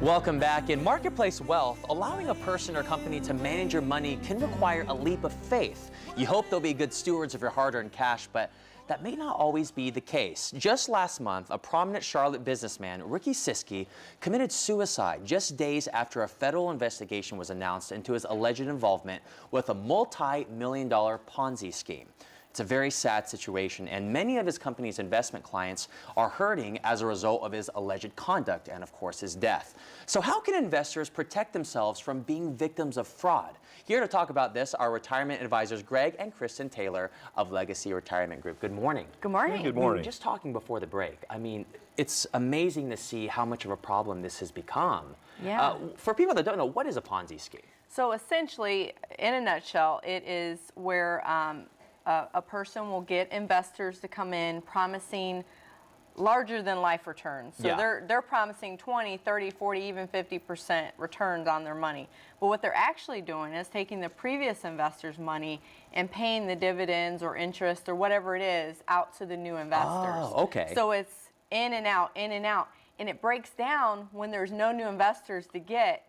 Welcome back. In marketplace wealth, allowing a person or company to manage your money can require a leap of faith. You hope they'll be good stewards of your hard-earned cash, but that may not always be the case. Just last month, a prominent Charlotte businessman, Ricky Siskey, committed suicide just days after a federal investigation was announced into his alleged involvement with a multi-million-dollar Ponzi scheme. It's a very sad situation, and many of his company's investment clients are hurting as a result of his alleged conduct and, of course, his death. So how can investors protect themselves from being victims of fraud? Here to talk about this are retirement advisors Greg and Kristen Taylor of Legacy Retirement Group. Good morning. Good morning. Good morning. We were just talking before the break. I mean, it's amazing to see how much of a problem this has become. Yeah. For people that don't know, what is a Ponzi scheme? So essentially, in a nutshell, it is where a person will get investors to come in promising larger than life returns. So they're promising 20, 30, 40, even 50% returns on their money. But what they're actually doing is taking the previous investors' money and paying the dividends or interest or whatever it is out to the new investors. Oh, okay. So it's in and out, in and out. And it breaks down when there's no new investors to get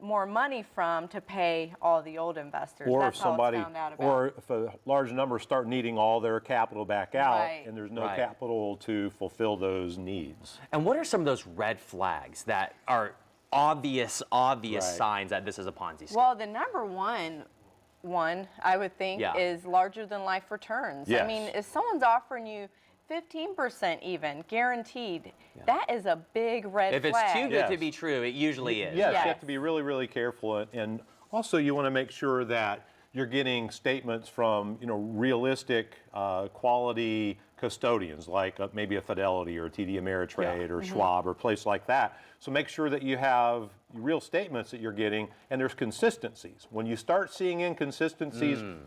more money from to pay all the old investors. Or That's if somebody, how it's found out about. or if a large number start needing all their capital back out, Right. and there's no Right. capital to fulfill those needs. And what are some of those red flags that are obvious Right. signs that this is a Ponzi scheme? Well, the number one I would think Yeah. is larger than life returns. I Yes. mean, if someone's offering you 15% even guaranteed, that is a big red If it's flag. too good to Yes. be true, it usually is. Yes, Yes. you have to be really, really careful, and also you want to make sure that you're getting statements from, realistic, quality custodians, like maybe a Fidelity or a TD Ameritrade or Schwab or a place like that. So make sure that you have real statements that you're getting, and there's consistencies. When you start seeing inconsistencies, at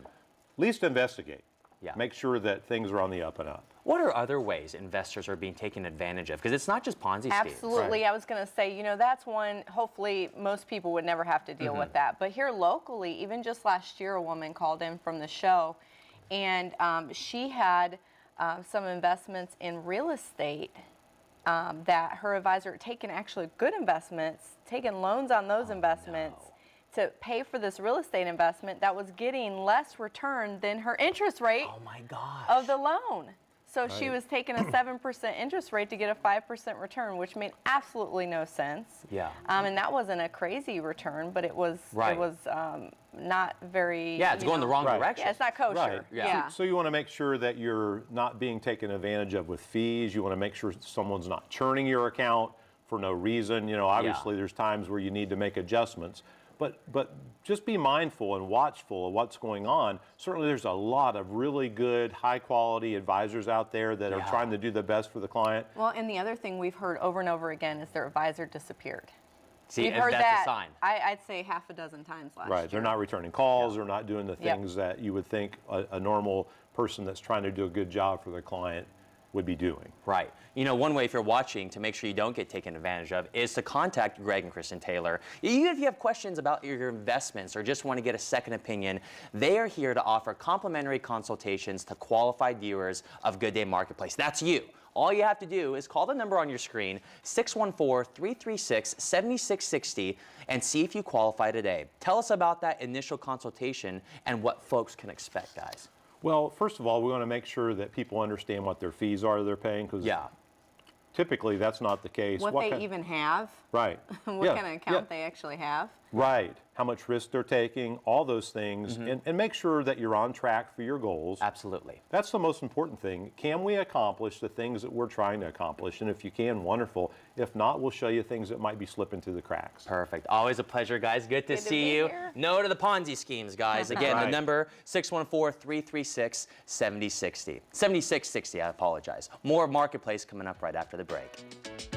least investigate. Yeah. Make sure that things are on the up and up. What are other ways investors are being taken advantage of? Because it's not just Ponzi schemes. Absolutely. Right. I was going to say, that's one, hopefully most people would never have to deal with that. But here locally, even just last year, a woman called in from the show, and she had some investments in real estate that her advisor had taken actually good investments, taken loans on those investments to pay for this real estate investment that was getting less return than her interest rate Oh my gosh. of the loan. So she was taking a 7% interest rate to get a 5% return, which made absolutely no sense. Yeah. And that wasn't a crazy return, but it was Right. Not very. Yeah, it's going the wrong Right. direction. Yeah, it's not kosher. Right. Yeah. So you want to make sure that you're not being taken advantage of with fees. You want to make sure someone's not churning your account for no reason. Obviously there's times where you need to make adjustments. But just be mindful and watchful of what's going on. Certainly there's a lot of really good, high-quality advisors out there that are trying to do the best for the client. Well, and the other thing we've heard over and over again is their advisor disappeared. See, We've and heard that's that, a sign. I'd say half a dozen times last Right, year. they're not returning calls, they're not doing the things that you would think a normal person that's trying to do a good job for their client would be doing. Right. One way if you're watching to make sure you don't get taken advantage of is to contact Greg and Kristen Taylor. Even if you have questions about your investments or just want to get a second opinion, they are here to offer complimentary consultations to qualified viewers of Good Day Marketplace. That's you. All you have to do is call the number on your screen, 614-336-7660, and see if you qualify today. Tell us about that initial consultation and what folks can expect, guys. Well, first of all, we want to make sure that people understand what their fees are they're paying, because typically that's not the case. What they even have. Right. What kind of account they actually have. Right. How much risk they're taking, all those things, and make sure that you're on track for your goals. Absolutely. That's the most important thing. Can we accomplish the things that we're trying to accomplish? And if you can, wonderful. If not, we'll show you things that might be slipping through the cracks. Perfect. Always a pleasure, guys. Good to see you. Here. No to the Ponzi schemes, guys. Again, the Right. number 614-336-7660. 7660, I apologize. More Marketplace coming up right after the break.